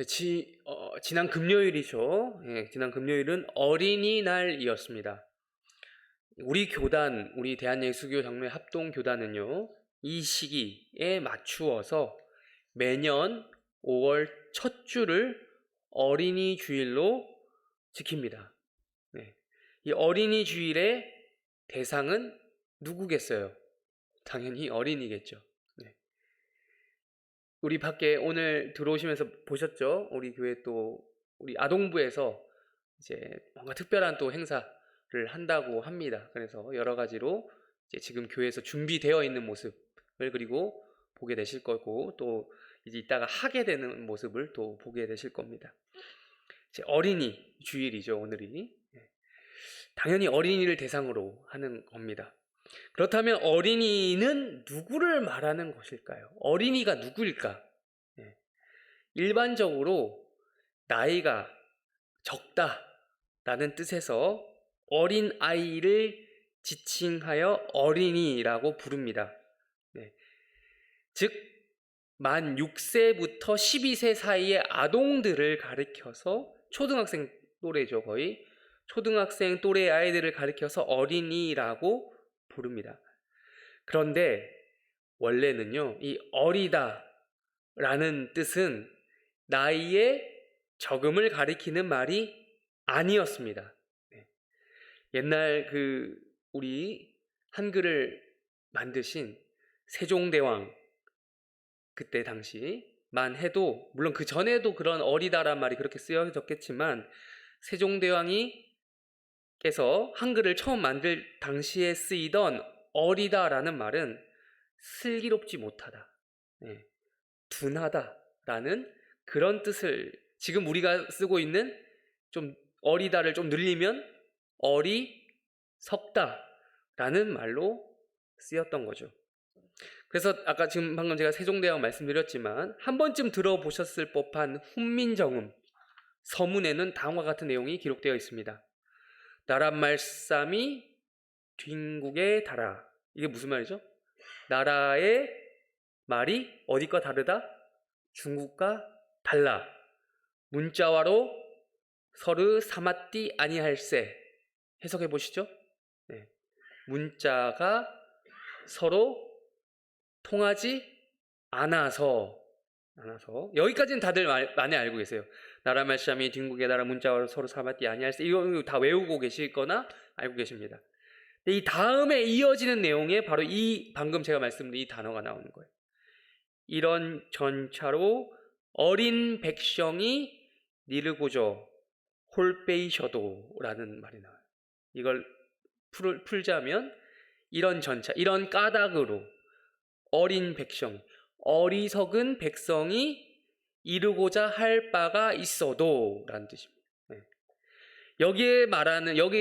네, 지난 금요일이죠. 예, 지난 금요일은 어린이날이었습니다. 우리 교단, 우리 대한예수교 장로회 합동교단은요, 이 시기에 맞추어서 매년 5월 첫 주를 어린이 주일로 지킵니다. 네. 이 어린이 주일의 대상은 누구겠어요? 당연히 어린이겠죠. 네. 우리 밖에 오늘 들어오시면서 보셨죠? 우리 교회 또 우리 아동부에서 이제 뭔가 특별한 또 행사를 한다고 합니다. 그래서 여러 가지로 이제 지금 교회에서 준비되어 있는 모습을 그리고 보게 되실 거고, 또 이제 이따가 하게 되는 모습을 또 보게 되실 겁니다. 이제 어린이 주일이죠, 오늘이. 당연히 어린이를 대상으로 하는 겁니다. 그렇다면 어린이는 누구를 말하는 것일까요? 어린이가 누구일까? 일반적으로 나이가 적다라는 뜻에서 어린 아이를 지칭하여 어린이라고 부릅니다. 즉, 만 6세부터 12세 사이의 아동들을 가리켜서 초등학생 또래죠, 거의. 초등학생 또래의 아이들을 가리켜서 어린이라고 부릅니다. 그런데 원래는요, 이 어리다라는 뜻은 나이의 적음을 가리키는 말이 아니었습니다. 옛날 우리 한글을 만드신 세종대왕 그때 당시만 해도, 물론 그 전에도 그런 어리다란 말이 그렇게 쓰여졌겠지만, 세종대왕이 께서 한글을 처음 만들 당시에 쓰이던 어리다라는 말은 슬기롭지 못하다, 둔하다라는 그런 뜻을, 지금 우리가 쓰고 있는 좀 어리다를 좀 늘리면 어리석다라는 말로 쓰였던 거죠. 그래서 아까 지금 방금 제가 세종대왕 말씀드렸지만 한 번쯤 들어보셨을 법한 훈민정음 서문에는 다음과 같은 내용이 기록되어 있습니다. 나라 말싸미 뒹국에 달아. 이게 무슨 말이죠? 나라의 말이 어디과 다르다? 중국과 달라. 문자와로 서르 사마띠 아니할세. 해석해 보시죠. 문자가 서로 통하지 않아서. 여기까지는 다들 많이 알고 계세요. 나라 말싸미 뒹국에 달아 문자와로 서로 사마띠 아니할세. 이거 다 외우고 계시거나 알고 계십니다. 이 다음에 이어지는 내용에 바로 이 방금 제가 말씀드린 이 단어가 나오는 거예요. 이런 전차로 어린 백성이 니르고저 홀빼이셔도라는 말이 나와요. 이걸 풀자면 이런 전차, 이런 까닭으로 어린 백성, 어리석은 백성이 이루고자 할 바가 있어도 라는 뜻입니다. 여기에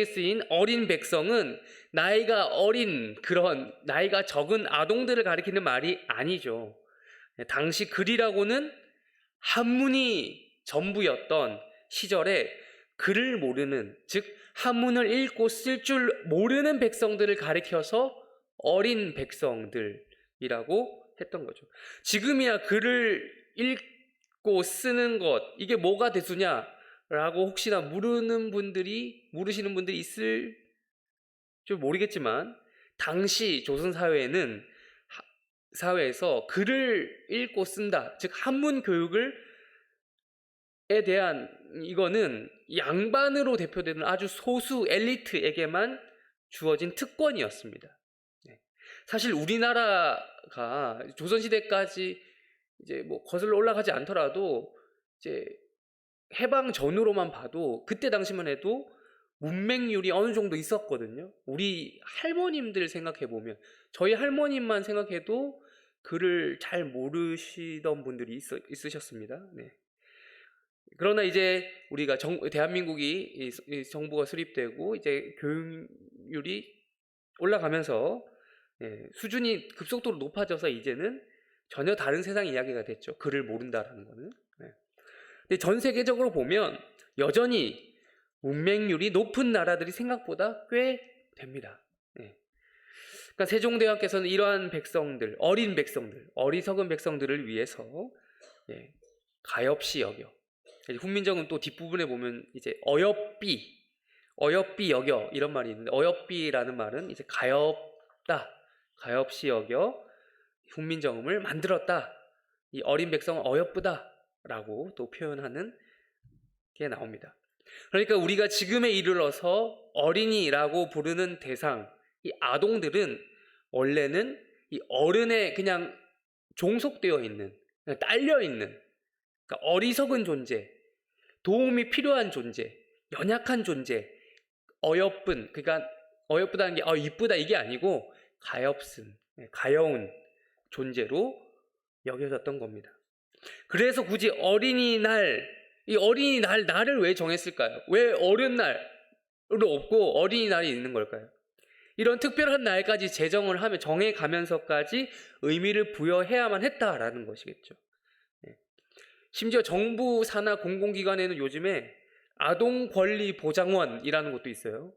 쓰인 어린 백성은 나이가 어린, 그런 나이가 적은 아동들을 가리키는 말이 아니죠. 당시 글이라고는 한문이 전부였던 시절에 글을 모르는, 즉 한문을 읽고 쓸 줄 모르는 백성들을 가리켜서 어린 백성들이라고 했던 거죠. 지금이야 글을 읽고 쓰는 것, 이게 뭐가 대수냐 라고 혹시나 모르시는 분들이 있을 줄 모르겠지만, 당시 조선 사회에서 글을 읽고 쓴다, 즉 한문 교육에 대한, 이거는 양반으로 대표되는 아주 소수 엘리트에게만 주어진 특권이었습니다. 사실 우리나라가 조선시대까지 이제 뭐 거슬러 올라가지 않더라도 이제 해방 전후로만 봐도 그때 당시만 해도 문맹률이 어느 정도 있었거든요. 우리 할머님들 생각해보면, 저희 할머님만 생각해도 글을 잘 모르시던 분들이 있으셨습니다. 그러나 이제 우리가 대한민국이 정부가 수립되고 이제 교육률이 올라가면서 수준이 급속도로 높아져서 이제는 전혀 다른 세상 이야기가 됐죠. 글을 모른다라는 거는. 근데 전 세계적으로 보면 여전히 문맹률이 높은 나라들이 생각보다 꽤 됩니다. 그러니까 세종대왕께서는 이러한 백성들, 어린 백성들, 어리석은 백성들을 위해서 가엾이 여겨 훈민정음 또 뒷부분에 보면 이제 어여삐 여겨 이런 말이 있는데, 어여삐라는 말은 이제 가엾다, 가엾이 여겨 훈민정음을 만들었다, 이 어린 백성은 어여쁘다라고 또 표현하는 게 나옵니다. 그러니까 우리가 지금에 이르러서 어린이라고 부르는 대상, 이 아동들은 원래는 이 어른에 그냥 종속되어 있는, 그냥 딸려 있는, 그러니까 어리석은 존재, 도움이 필요한 존재, 연약한 존재, 어여쁜, 그러니까 어여쁘다는 게 이쁘다 이게 아니고 가엾은, 가여운 존재로 여겨졌던 겁니다. 그래서 굳이 이 어린이날 날을 왜 정했을까요? 왜 어른날을 없고 어린이날이 있는 걸까요? 이런 특별한 날까지 제정을 하며 정해가면서까지 의미를 부여해야만 했다라는 것이겠죠. 심지어 정부 산하 공공기관에는 요즘에 아동권리보장원이라는 것도 있어요.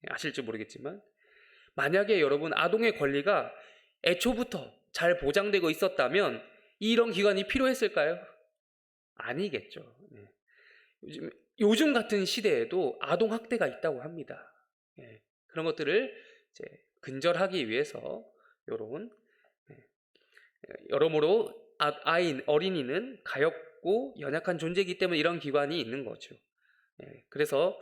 아실지 모르겠지만, 만약에 여러분 아동의 권리가 애초부터 잘 보장되고 있었다면 이런 기관이 필요했을까요? 아니겠죠. 요즘 같은 시대에도 아동 학대가 있다고 합니다. 그런 것들을 이제 근절하기 위해서 여러모로 어린이는 가엾고 연약한 존재이기 때문에 이런 기관이 있는 거죠. 그래서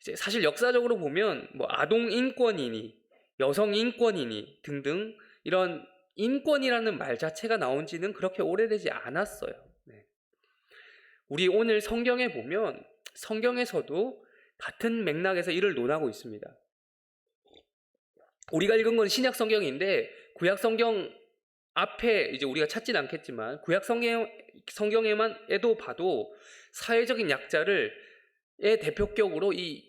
이제 사실 역사적으로 보면 뭐 아동 인권이니 여성 인권이니 등등 이런 인권이라는 말 자체가 나온 지는 그렇게 오래되지 않았어요. 우리 오늘 성경에 보면 성경에서도 같은 맥락에서 이를 논하고 있습니다. 우리가 읽은 건 신약 성경인데 구약 성경 앞에 이제 우리가 찾진 않겠지만 구약 성경에만 봐도 사회적인 약자를 대표격으로 이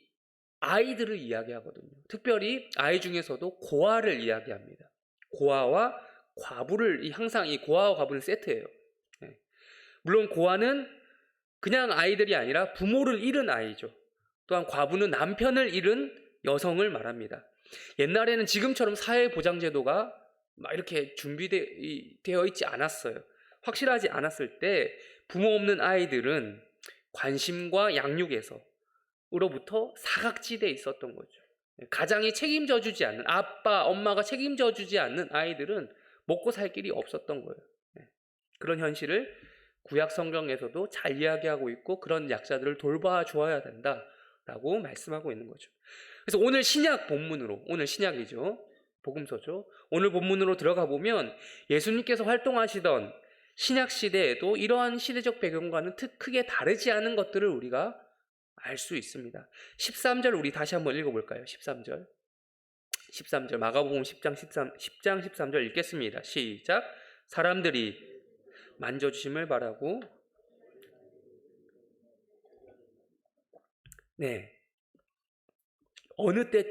아이들을 이야기하거든요. 특별히 아이 중에서도 고아를 이야기합니다. 고아와 과부를 항상 이 고아와 과부는 세트예요. 물론 고아는 그냥 아이들이 아니라 부모를 잃은 아이죠. 또한 과부는 남편을 잃은 여성을 말합니다. 옛날에는 지금처럼 사회보장제도가 막 이렇게 준비되어 있지 않았어요. 확실하지 않았을 때 부모 없는 아이들은 관심과 양육에서로부터 사각지대에 있었던 거죠. 가장이 책임져 주지 않는, 아빠, 엄마가 책임져 주지 않는 아이들은 먹고 살 길이 없었던 거예요. 그런 현실을 구약 성경에서도 잘 이야기하고 있고 그런 약자들을 돌봐주어야 된다라고 말씀하고 있는 거죠. 그래서 오늘 신약이죠. 복음서죠. 오늘 본문으로 들어가 보면 예수님께서 활동하시던 신약 시대에도 이러한 시대적 배경과는 크게 다르지 않은 것들을 우리가 알 수 있습니다. 13절 우리 다시 한번 읽어볼까요? 13절 마가복음 10장 13절 읽겠습니다. 시작. 사람들이 만져주심을 바라고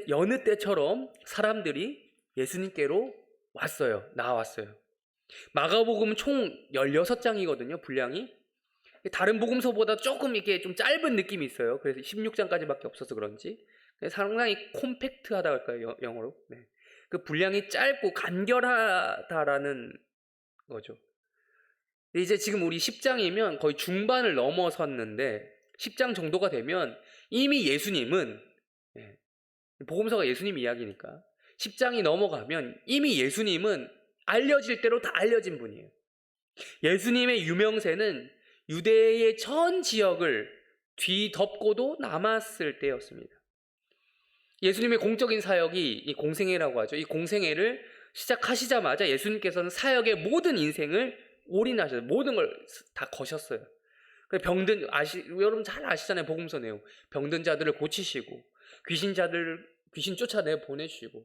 여느 때처럼 사람들이 예수님께로 나왔어요. 마가복음은 총 16장이거든요, 분량이. 다른 복음서보다 조금 이렇게 좀 짧은 느낌이 있어요. 그래서 16장까지밖에 없어서 그런지 상당히 콤팩트하다 할까요, 영어로. 그 분량이 짧고 간결하다라는 거죠. 이제 지금 우리 10장이면 거의 중반을 넘어섰는데 10장 정도가 되면 이미 예수님은, 복음서가 예수님 이야기니까 10장이 넘어가면 이미 예수님은 알려질 대로 다 알려진 분이에요. 예수님의 유명세는 유대의 전 지역을 뒤덮고도 남았을 때였습니다. 예수님의 공적인 사역이 이 공생애라고 하죠. 이 공생애를 시작하시자마자 예수님께서는 사역의 모든 인생을 올인하셨어요. 모든 걸 다 거셨어요. 여러분 잘 아시잖아요. 복음서 내용. 병든 자들을 고치시고 귀신 쫓아내 보내시고,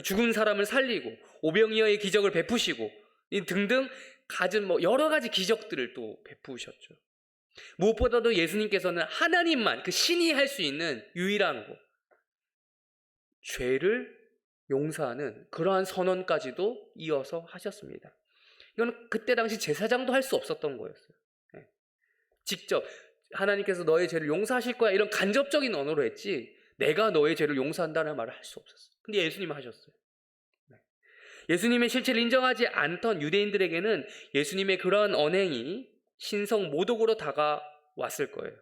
죽은 사람을 살리고 오병이어의 기적을 베푸시고 등등 갖은 여러 가지 기적들을 또 베푸셨죠. 무엇보다도 예수님께서는 하나님만, 그 신이 할 수 있는 유일한 것, 죄를 용서하는 그러한 선언까지도 이어서 하셨습니다. 이건 그때 당시 제사장도 할 수 없었던 거였어요. 직접 하나님께서 너의 죄를 용서하실 거야 이런 간접적인 언어로 했지 내가 너의 죄를 용서한다는 말을 할 수 없었어요. 근데 예수님은 하셨어요. 예수님의 실체를 인정하지 않던 유대인들에게는 예수님의 그러한 언행이 신성 모독으로 왔을 거예요.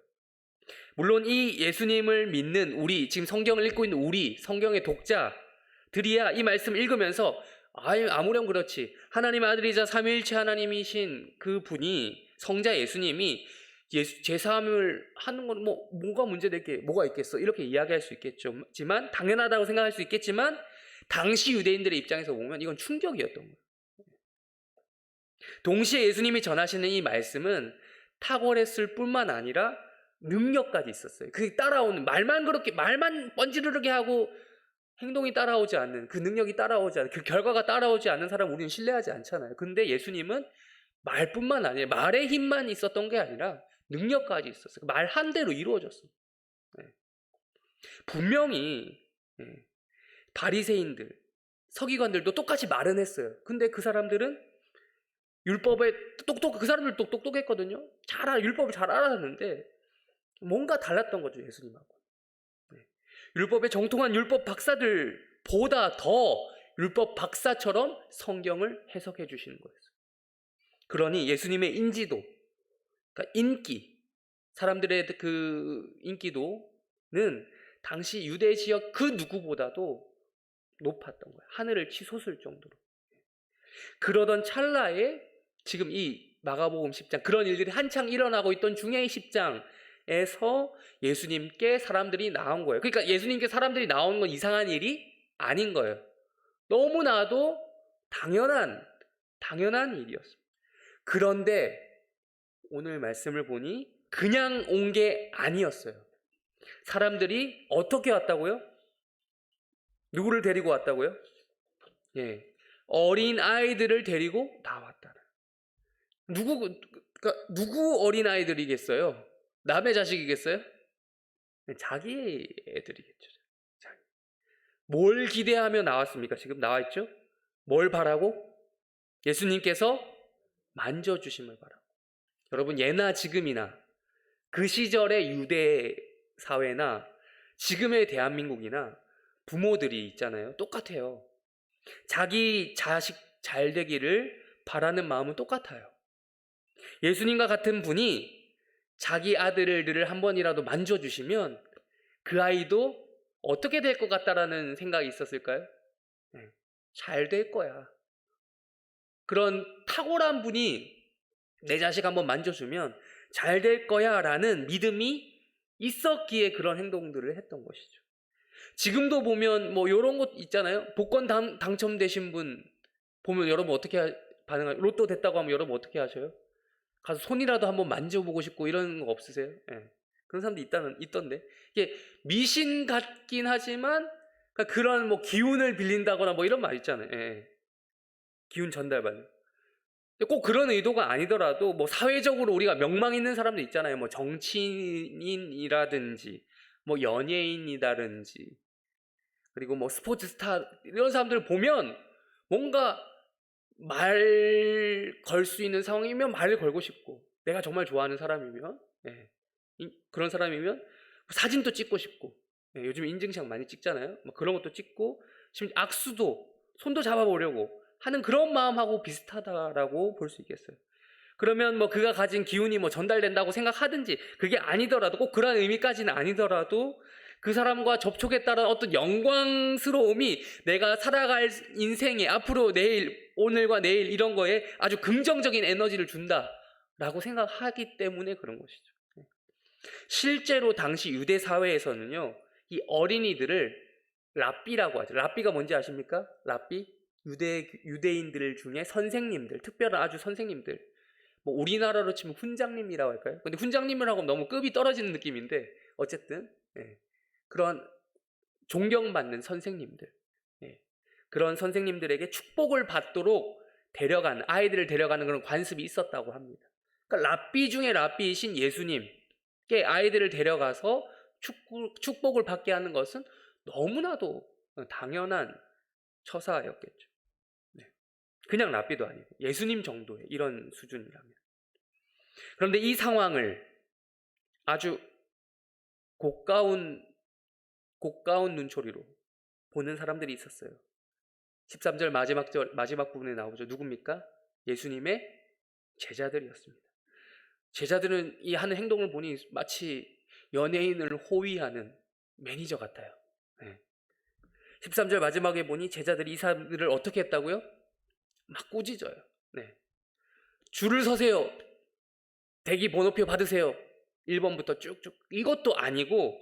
물론 이 예수님을 믿는 우리, 지금 성경을 읽고 있는 우리, 성경의 독자들이야 이 말씀 읽으면서 아무렴 그렇지. 하나님의 아들이자 삼위일체 하나님이신 그 분이, 성자 예수님이 제사함을 하는 건 뭐가 문제될 게 뭐가 있겠어? 이렇게 이야기할 수 있겠지만, 당연하다고 생각할 수 있겠지만, 당시 유대인들의 입장에서 보면 이건 충격이었던 거예요. 동시에 예수님이 전하시는 이 말씀은 탁월했을 뿐만 아니라 능력까지 있었어요. 그 따라오는 말만 번지르르게 하고 행동이 따라오지 않는, 그 능력이 따라오지 않는, 그 결과가 따라오지 않는 사람 우리는 신뢰하지 않잖아요. 근데 예수님은 말뿐만 아니라, 말의 힘만 있었던 게 아니라 능력까지 있었어요. 말 한 대로 이루어졌어요. 분명히 바리새인들, 서기관들도 똑같이 말은 했어요. 근데 그 사람들은 율법에 그 사람들도 똑똑했거든요. 율법을 잘 알았는데 뭔가 달랐던 거죠, 예수님하고. 율법에 정통한 율법 박사들보다 더 율법 박사처럼 성경을 해석해 주시는 거예요. 그러니 예수님의 인지도, 그러니까 인기, 사람들의 그 인기도는 당시 유대 지역 그 누구보다도 높았던 거예요. 하늘을 치솟을 정도로. 그러던 찰나에 지금 이 마가복음 10장, 그런 일들이 한창 일어나고 있던 중에 10장에서 예수님께 사람들이 나온 거예요. 그러니까 예수님께 사람들이 나오는 건 이상한 일이 아닌 거예요. 너무나도 당연한 일이었습니다. 그런데 오늘 말씀을 보니 그냥 온 게 아니었어요. 사람들이 어떻게 왔다고요? 누구를 데리고 왔다고요? 어린 아이들을 데리고 나왔다. 누구 어린 아이들이겠어요? 남의 자식이겠어요? 자기 애들이겠죠. 뭘 기대하며 나왔습니까? 지금 나와 있죠? 뭘 바라고? 예수님께서 만져주심을 바라고. 여러분, 예나 지금이나 그 시절의 유대 사회나 지금의 대한민국이나 부모들이 있잖아요. 똑같아요. 자기 자식 잘 되기를 바라는 마음은 똑같아요. 예수님과 같은 분이 자기 아들을 한 번이라도 만져주시면 그 아이도 어떻게 될 것 같다라는 생각이 있었을까요? 잘 될 거야. 그런 탁월한 분이 내 자식 한번 만져주면 잘 될 거야 라는 믿음이 있었기에 그런 행동들을 했던 것이죠. 지금도 보면 이런 것 있잖아요. 복권 당첨되신 분 보면 여러분 어떻게 반응하세요? 로또 됐다고 하면 여러분 어떻게 하셔요? 가서 손이라도 한번 만져보고 싶고 이런 거 없으세요? 그런 사람도 있던데. 이게 미신 같긴 하지만 그런 기운을 빌린다거나 이런 말 있잖아요. 기운 전달받는. 꼭 그런 의도가 아니더라도 사회적으로 우리가 명망 있는 사람들 있잖아요. 정치인이라든지 연예인이라든지 그리고 스포츠 스타 이런 사람들 보면 뭔가 말 걸 수 있는 상황이면 말을 걸고 싶고, 내가 정말 좋아하는 사람이면 그런 사람이면 사진도 찍고 싶고, 요즘 인증샷 많이 찍잖아요. 그런 것도 찍고, 심지어 악수도 손도 잡아보려고 하는 그런 마음하고 비슷하다라고 볼 수 있겠어요. 그러면 그가 가진 기운이 전달된다고 생각하든지, 그게 아니더라도 꼭 그런 의미까지는 아니더라도 그 사람과 접촉에 따른 어떤 영광스러움이 내가 살아갈 인생에 앞으로 오늘과 내일 이런 거에 아주 긍정적인 에너지를 준다라고 생각하기 때문에 그런 것이죠. 실제로 당시 유대 사회에서는요, 이 어린이들을 랍비라고 하죠. 랍비가 뭔지 아십니까? 랍비? 유대인들 중에 선생님들, 특별한 아주 선생님들. 우리나라로 치면 훈장님이라고 할까요? 근데 훈장님이라고 하면 너무 급이 떨어지는 느낌인데, 어쨌든 그런 존경받는 선생님들, 그런 선생님들에게 축복을 받도록 아이들을 데려가는 그런 관습이 있었다고 합니다. 그러니까 랍비 중에 랍비이신 예수님께 아이들을 데려가서 축복을 받게 하는 것은 너무나도 당연한 처사였겠죠. 그냥 랍비도 아니고 예수님 정도의 이런 수준이라면. 그런데 이 상황을 아주 고가운 눈초리로 보는 사람들이 있었어요. 13절 마지막 부분에 나오죠. 누굽니까? 예수님의 제자들이었습니다. 제자들은 이 하는 행동을 보니 마치 연예인을 호위하는 매니저 같아요. 네. 13절 마지막에 보니 제자들이 이 사람들을 어떻게 했다고요? 막 꾸짖어요. 네. 줄을 서세요. 대기 번호표 받으세요. 1번부터 쭉쭉. 이것도 아니고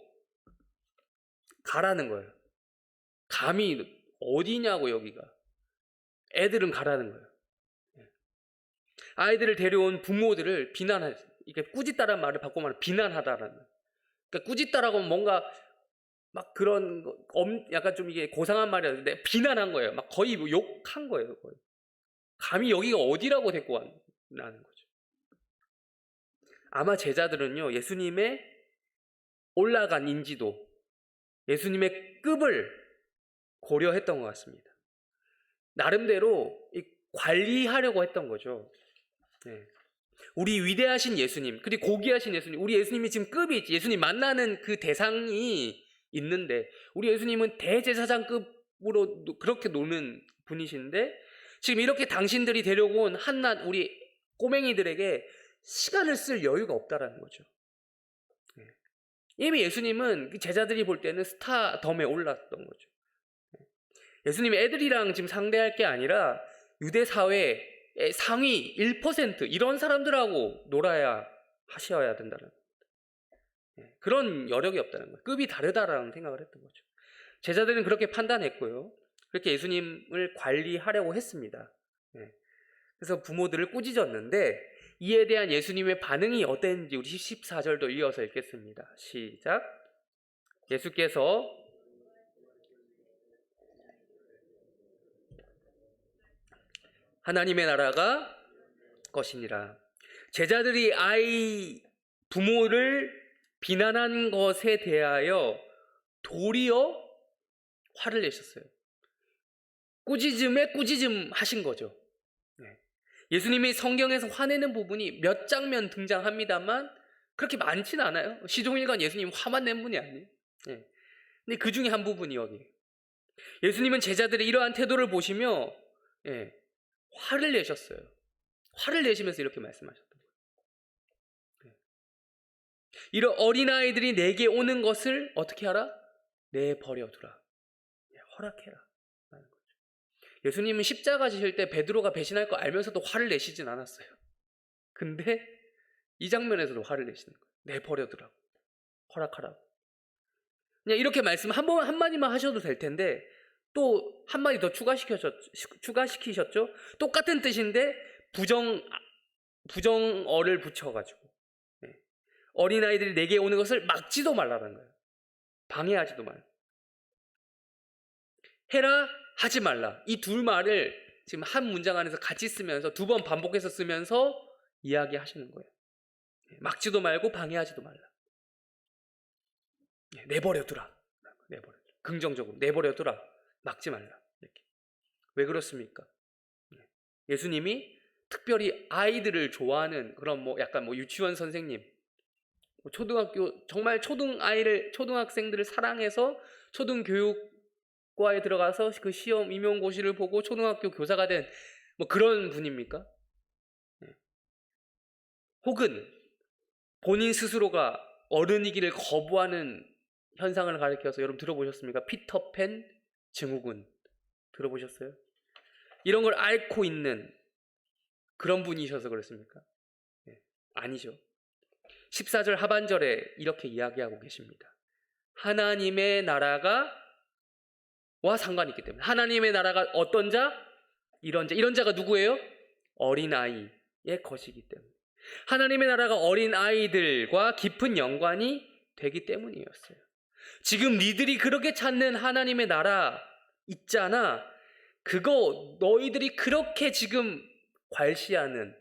가라는 거예요. 감히 어디냐고 여기가. 애들은 가라는 거예요. 아이들을 데려온 부모들을 비난하는, 이게 꾸짖다라는 말을 바꿔 말하면 비난하다라는. 그러니까 꾸짖다라고 하면 뭔가 막 그런 약간 좀 이게 고상한 말이었는데 비난한 거예요. 막 거의 뭐 욕한 거예요. 거의. 감히 여기가 어디라고 데리고 왔나는 거죠. 아마 제자들은요, 예수님의 올라간 인지도, 예수님의 급을 고려했던 것 같습니다. 나름대로 관리하려고 했던 거죠. 네. 우리 위대하신 예수님, 그리고 고귀하신 예수님, 우리 예수님이 지금 급이 있지. 예수님 만나는 그 대상이 있는데, 우리 예수님은 대제사장급으로 그렇게 노는 분이신데, 지금 이렇게 당신들이 데려온 한낱 우리 꼬맹이들에게 시간을 쓸 여유가 없다라는 거죠. 네. 이미 예수님은 제자들이 볼 때는 스타덤에 올랐던 거죠. 예수님이 애들이랑 지금 상대할 게 아니라 유대 사회의 상위 1% 이런 사람들하고 놀아야 하셔야 된다는 겁니다. 그런 여력이 없다는 거예요. 급이 다르다라는 생각을 했던 거죠. 제자들은 그렇게 판단했고요. 그렇게 예수님을 관리하려고 했습니다. 그래서 부모들을 꾸짖었는데 이에 대한 예수님의 반응이 어땠는지 우리 14절도 이어서 읽겠습니다. 시작. 예수께서 하나님의 나라가 것이니라. 제자들이 부모를 비난한 것에 대하여 도리어 화를 내셨어요. 꾸짖음에 꾸짖음 하신 거죠. 예수님이 성경에서 화내는 부분이 몇 장면 등장합니다만 그렇게 많지는 않아요. 시종일관 예수님 화만 낸 분이 아니에요. 근데 그 중에 한 부분이 여기. 예수님은 제자들의 이러한 태도를 보시며 화를 내셨어요. 화를 내시면서 이렇게 말씀하셨던 거예요. 이런 어린아이들이 내게 오는 것을 어떻게 하라? 내버려두라. 허락해라. 예수님은 십자가 지실 때 베드로가 배신할 거 알면서도 화를 내시진 않았어요. 근데 이 장면에서도 화를 내시는 거예요. 내버려두라고. 허락하라고. 그냥 이렇게 말씀 한마디만 하셔도 될 텐데 또 한마디 더 추가시키셨죠? 똑같은 뜻인데 부정어를 붙여가지고 어린아이들이 내게 오는 것을 막지도 말라는 거예요. 방해하지도 말라. 해라, 하지 말라. 이 둘 말을 지금 한 문장 안에서 같이 쓰면서 두 번 반복해서 쓰면서 이야기하시는 거예요. 막지도 말고 방해하지도 말라. 내버려두라. 긍정적으로 내버려두라. 막지 말라. 이렇게. 왜 그렇습니까? 예수님이 특별히 아이들을 좋아하는 그런 약간 유치원 선생님, 초등학교 정말 초등학생들을 사랑해서 초등교육과에 들어가서 그 시험 임용고시를 보고 초등학교 교사가 된 그런 분입니까? 혹은 본인 스스로가 어른이기를 거부하는 현상을 가리켜서 여러분 들어보셨습니까? 피터팬 증후군 들어보셨어요? 이런 걸 앓고 있는 그런 분이셔서 그렇습니까? 아니죠. 14절 하반절에 이렇게 이야기하고 계십니다. 하나님의 나라가 와 상관이 있기 때문에. 하나님의 나라가 어떤 자? 이런 자가 누구예요? 어린아이의 것이기 때문에. 하나님의 나라가 어린아이들과 깊은 연관이 되기 때문이었어요. 지금 니들이 그렇게 찾는 하나님의 나라 있잖아. 그거 너희들이 그렇게 지금 괄시하는,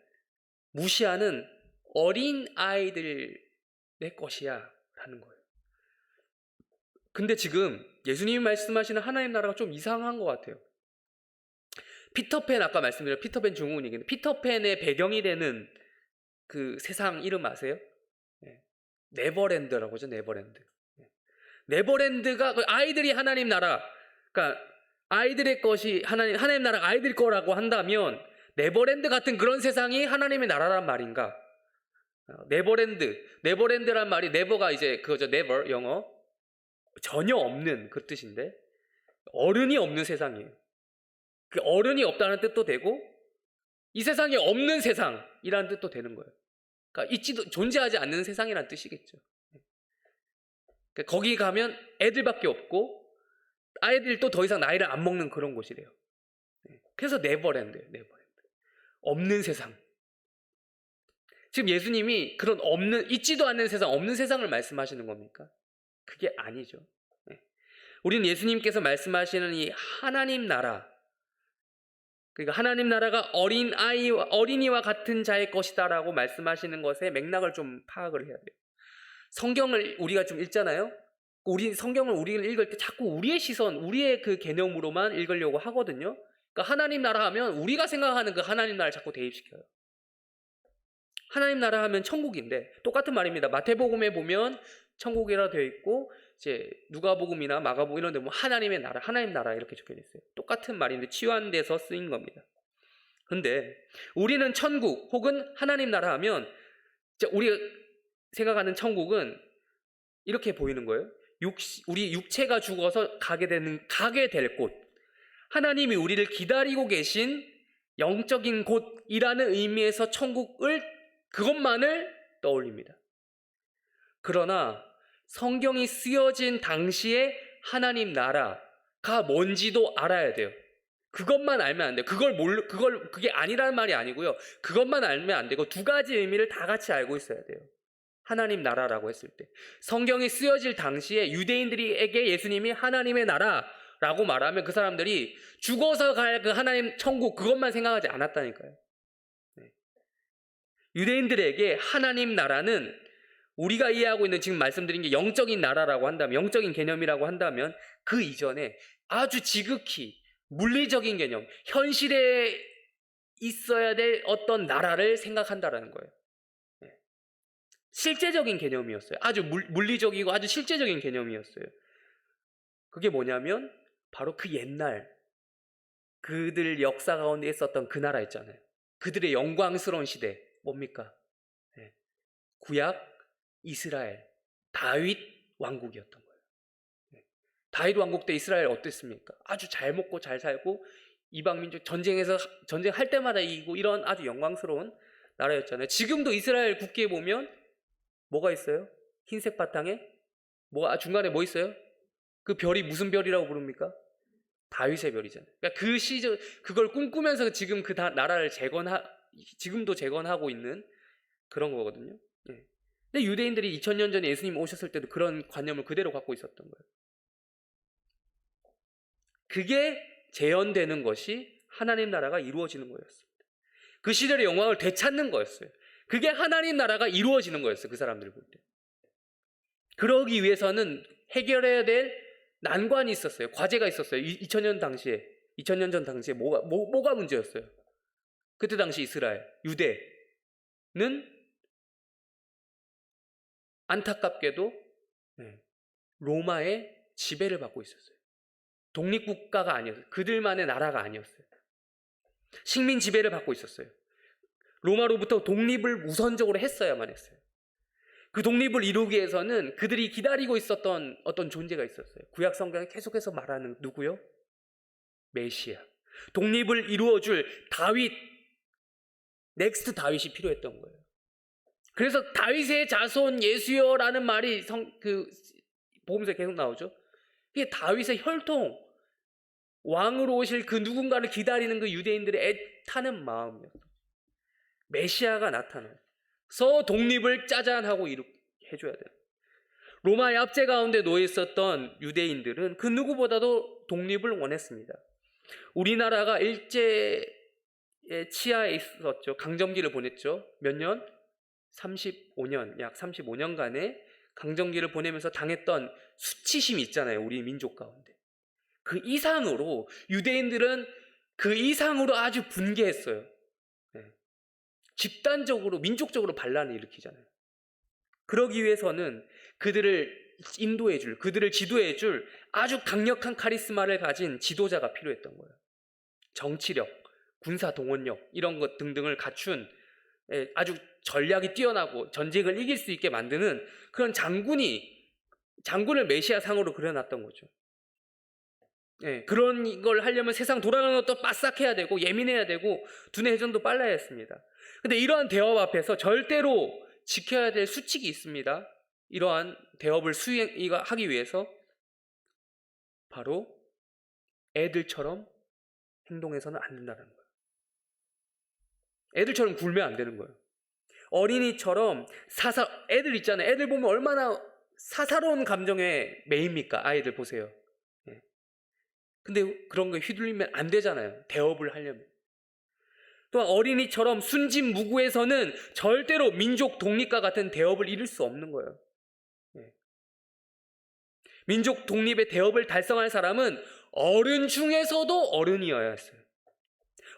무시하는 어린아이들의 것이야 라는 거예요. 근데 지금 예수님이 말씀하시는 하나님 나라가 좀 이상한 것 같아요. 피터팬, 아까 말씀드린 피터팬 증후군 얘기인데, 피터팬의 배경이 되는 그 세상 이름 아세요? 네버랜드라고 하죠. 네버랜드가 아이들이 하나님 나라, 그러니까 아이들의 것이 하나님 나라가 아이들 거라고 한다면 네버랜드 같은 그런 세상이 하나님의 나라란 말인가? 네버랜드란 말이 네버가 이제 그거죠. 네버 영어 전혀 없는 그 뜻인데 어른이 없는 세상이에요. 그 어른이 없다는 뜻도 되고 이 세상에 없는 세상이라는 뜻도 되는 거예요. 그러니까 존재하지 않는 세상이라는 뜻이겠죠. 그러니까 거기 가면 애들밖에 없고 아이들도 더 이상 나이를 안 먹는 그런 곳이래요. 그래서 네버랜드예요. 네버랜드. 없는 세상. 지금 예수님이 그런 있지도 않는 세상, 없는 세상을 말씀하시는 겁니까? 그게 아니죠. 우리는 예수님께서 말씀하시는 이 하나님 나라, 그러니까 하나님 나라가 어린이와 같은 자의 것이다라고 말씀하시는 것의 맥락을 좀 파악을 해야 돼요. 성경을 우리가 좀 읽잖아요. 성경을 우리가 읽을 때 자꾸 우리의 시선, 우리의 그 개념으로만 읽으려고 하거든요. 그러니까 하나님 나라 하면 우리가 생각하는 그 하나님 나라를 자꾸 대입시켜요. 하나님 나라 하면 천국인데 똑같은 말입니다. 마태복음에 보면 천국이라 되어 있고 이제 누가복음이나 마가복음 이런 데 보면 하나님의 나라, 하나님 나라 이렇게 적혀 있어요. 똑같은 말인데 치환돼서 쓰인 겁니다. 근데 우리는 천국 혹은 하나님 나라 하면 우리가 생각하는 천국은 이렇게 보이는 거예요. 우리 육체가 죽어서 가게 될 곳. 하나님이 우리를 기다리고 계신 영적인 곳이라는 의미에서 그것만을 떠올립니다. 그러나 성경이 쓰여진 당시에 하나님 나라가 뭔지도 알아야 돼요. 그것만 알면 안 돼요. 그게 아니라는 말이 아니고요. 그것만 알면 안 되고 두 가지 의미를 다 같이 알고 있어야 돼요. 하나님 나라라고 했을 때. 성경이 쓰여질 당시에 유대인들에게 예수님이 하나님의 나라라고 말하면 그 사람들이 죽어서 갈 그 하나님 천국 그것만 생각하지 않았다니까요. 유대인들에게 하나님 나라는 우리가 이해하고 있는 지금 말씀드린 게 영적인 나라라고 한다면, 영적인 개념이라고 한다면 그 이전에 아주 지극히 물리적인 개념, 현실에 있어야 될 어떤 나라를 생각한다라는 거예요. 실제적인 개념이었어요. 아주 물리적이고 아주 실제적인 개념이었어요. 그게 뭐냐면 바로 그 옛날 그들 역사 가운데 있었던 그 나라 있잖아요. 그들의 영광스러운 시대 뭡니까? 구약 이스라엘 다윗 왕국이었던 거예요. 다윗 왕국 때 이스라엘 어땠습니까? 아주 잘 먹고 잘 살고 이방민족 전쟁할 때마다 이기고 이런 아주 영광스러운 나라였잖아요. 지금도 이스라엘 국기에 보면 뭐가 있어요? 흰색 바탕에 중간에 뭐 있어요? 그 별이 무슨 별이라고 부릅니까? 다윗의 별이잖아요. 그러니까 그 시절 그걸 꿈꾸면서 지금 그 나라를 지금도 재건하고 있는 그런 거거든요. 근데 유대인들이 2000년 전에 예수님 오셨을 때도 그런 관념을 그대로 갖고 있었던 거예요. 그게 재현되는 것이 하나님 나라가 이루어지는 거였습니다. 그 시절의 영광을 되찾는 거였어요. 그게 하나님 나라가 이루어지는 거였어요. 그 사람들을 볼 때. 그러기 위해서는 해결해야 될 난관이 있었어요. 과제가 있었어요. 2000년 전 당시에 뭐가 문제였어요? 그때 당시 이스라엘, 유대는 안타깝게도 로마의 지배를 받고 있었어요. 독립국가가 아니었어요. 그들만의 나라가 아니었어요. 식민 지배를 받고 있었어요. 로마로부터 독립을 우선적으로 했어야만 했어요. 그 독립을 이루기 위해서는 그들이 기다리고 있었던 어떤 존재가 있었어요. 구약 성경에 계속해서 말하는 누구요? 메시아. 독립을 이루어줄 넥스트 다윗이 필요했던 거예요. 그래서 다윗의 자손 예수여라는 말이 복음서에 계속 나오죠. 이게 다윗의 혈통, 왕으로 오실 그 누군가를 기다리는 그 유대인들의 애타는 마음이었어요. 메시아가 나타나서 독립을 짜잔하고 해줘야 돼요. 로마의 압제 가운데 놓여 있었던 유대인들은 그 누구보다도 독립을 원했습니다. 우리나라가 일제의 치하에 있었죠. 강점기를 보냈죠. 몇 년? 35년, 약 35년간의 강점기를 보내면서 당했던 수치심이 있잖아요. 우리 민족 가운데. 그 이상으로 유대인들은 그 이상으로 아주 분개했어요. 집단적으로 민족적으로 반란을 일으키잖아요. 그러기 위해서는 그들을 인도해줄, 그들을 지도해줄 아주 강력한 카리스마를 가진 지도자가 필요했던 거예요. 정치력, 군사 동원력 이런 것 등등을 갖춘 아주 전략이 뛰어나고 전쟁을 이길 수 있게 만드는 그런 장군을 메시아 상으로 그려놨던 거죠. 그런 걸 하려면 세상 돌아가는 것도 빠싹해야 되고 예민해야 되고 두뇌 회전도 빨라야 했습니다. 근데 이러한 대업 앞에서 절대로 지켜야 될 수칙이 있습니다. 이러한 대업을 수행하기 위해서 바로 애들처럼 행동해서는 안 된다는 거예요. 애들처럼 굴면 안 되는 거예요. 어린이처럼 애들 있잖아요. 애들 보면 얼마나 사사로운 감정에 매입니까? 아이들 보세요. 근데 그런 거에 휘둘리면 안 되잖아요. 대업을 하려면. 또한 어린이처럼 순진무구해서는 절대로 민족 독립과 같은 대업을 이룰 수 없는 거예요. 민족 독립의 대업을 달성할 사람은 어른 중에서도 어른이어야 했어요.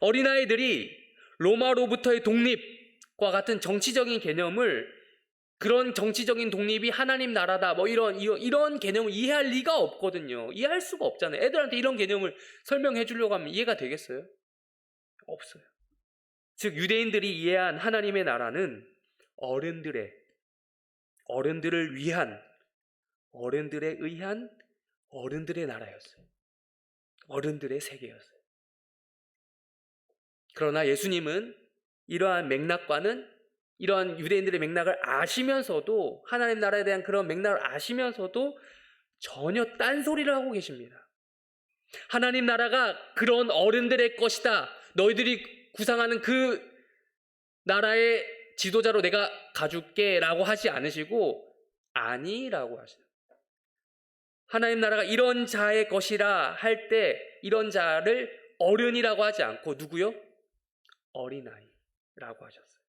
어린아이들이 로마로부터의 독립과 같은 정치적인 개념을, 그런 정치적인 독립이 하나님 나라다 이런 개념을 이해할 리가 없거든요. 이해할 수가 없잖아요. 애들한테 이런 개념을 설명해 주려고 하면 이해가 되겠어요? 없어요. 즉 유대인들이 이해한 하나님의 나라는 어른들을 위한, 어른들에 의한 어른들의 나라였어요. 어른들의 세계였어요. 그러나 예수님은 이러한 맥락과는, 이러한 유대인들의 맥락을 아시면서도, 하나님 나라에 대한 그런 맥락을 아시면서도 전혀 딴소리를 하고 계십니다. 하나님 나라가 그런 어른들의 것이다, 너희들이 구상하는 그 나라의 지도자로 내가 가줄게 라고 하지 않으시고 아니라고 하시는, 하나님 나라가 이런 자의 것이라 할 때 이런 자를 어른이라고 하지 않고 누구요? 어린아이라고 하셨어요.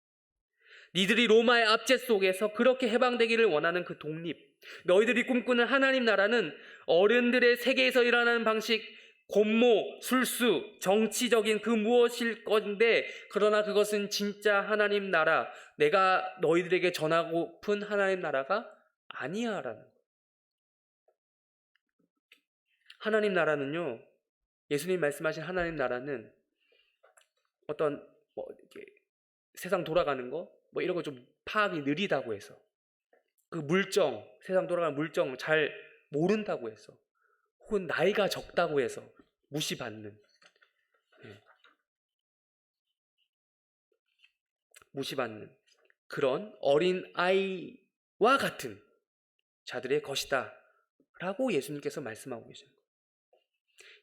니들이 로마의 압제 속에서 그렇게 해방되기를 원하는 그 독립, 너희들이 꿈꾸는 하나님 나라는 어른들의 세계에서 일어나는 방식, 권모, 술수, 정치적인 그 무엇일 건데, 그러나 그것은 진짜 하나님 나라, 내가 너희들에게 전하고픈 하나님 나라가 아니야 라는 거예요. 하나님 나라는요, 예수님 말씀하신 하나님 나라는 어떤 이렇게 세상 돌아가는 거 이런 거 좀 파악이 느리다고 해서, 그 물정, 세상 돌아가는 물정 잘 모른다고 해서, 혹은 나이가 적다고 해서 무시받는 그런 어린 아이와 같은 자들의 것이다 라고 예수님께서 말씀하고 계십니다.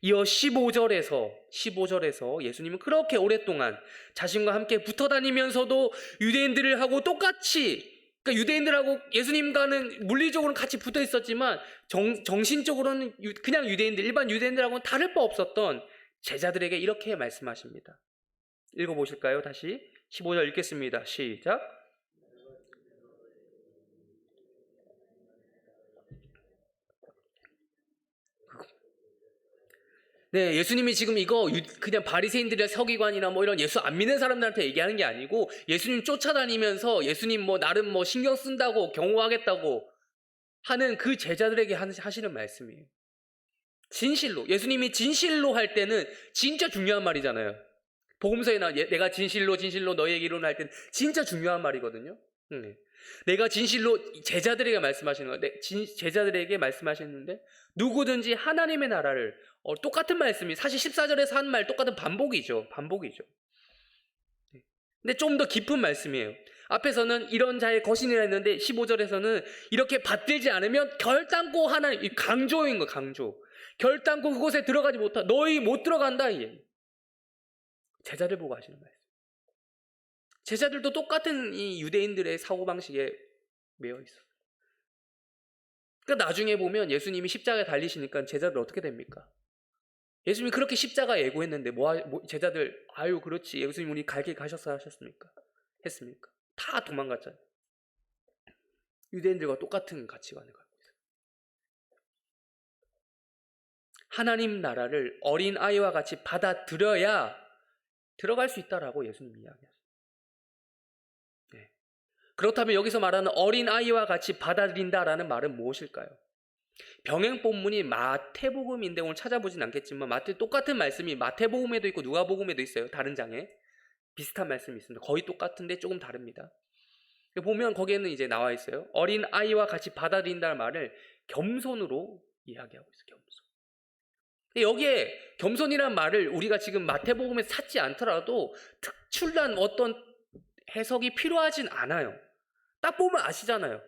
이어 15절에서 예수님은 그렇게 오랫동안 자신과 함께 붙어 다니면서도 유대인들을 하고 똑같이, 그러니까 유대인들하고 예수님과는 물리적으로는 같이 붙어 있었지만 정신적으로는 그냥 일반 유대인들하고는 다를 바 없었던 제자들에게 이렇게 말씀하십니다. 읽어보실까요? 다시 15절 읽겠습니다. 시작. 네, 예수님이 지금 이거 그냥 바리새인들이나 서기관이나 이런 예수 안 믿는 사람들한테 얘기하는 게 아니고, 예수님 쫓아다니면서 예수님 나름 신경 쓴다고 경호하겠다고 하는 그 제자들에게 하시는 말씀이에요. 진실로, 예수님이 진실로 할 때는 진짜 중요한 말이잖아요. 복음서에나 내가 진실로 너희에게 이르노니 할 때는 진짜 중요한 말이거든요. 내가 진실로 제자들에게 말씀하시는 건데, 제자들에게 말씀하셨는데, 누구든지 하나님의 나라를, 똑같은 말씀이 사실 14절에서 한 말 똑같은 반복이죠. 근데 좀 더 깊은 말씀이에요. 앞에서는 이런 자의 거신이라 했는데 15절에서는 이렇게 받들지 않으면 결단코 하나님, 강조인 거, 강조. 결단코 그곳에 들어가지 못하, 너희 못 들어간다 이 얘기. 제자들 보고 하시는 말씀. 제자들도 똑같은 이 유대인들의 사고방식에 매여 있어요. 그러니까 나중에 보면 예수님이 십자가에 달리시니까 제자들 어떻게 됩니까? 예수님이 그렇게 십자가 예고했는데 제자들 아유 그렇지 예수님 우리 갈 길 가셨어야 했습니까? 다 도망갔잖아요. 유대인들과 똑같은 가치관을 갖고 있어요. 하나님 나라를 어린 아이와 같이 받아들여야 들어갈 수 있다라고 예수님이 이야기하셨어요. 그렇다면 여기서 말하는 어린 아이와 같이 받아들인다라는 말은 무엇일까요? 병행 본문이 마태복음인데 오늘 찾아보진 않겠지만 똑같은 말씀이 마태복음에도 있고 누가복음에도 있어요. 다른 장에. 비슷한 말씀이 있습니다. 거의 똑같은데 조금 다릅니다. 보면 거기에는 이제 나와 있어요. 어린 아이와 같이 받아들인다는 말을 겸손으로 이야기하고 있어요. 겸손. 여기에 겸손이라는 말을 우리가 지금 마태복음에 찾지 않더라도 특출난 어떤 해석이 필요하진 않아요. 딱 보면 아시잖아요.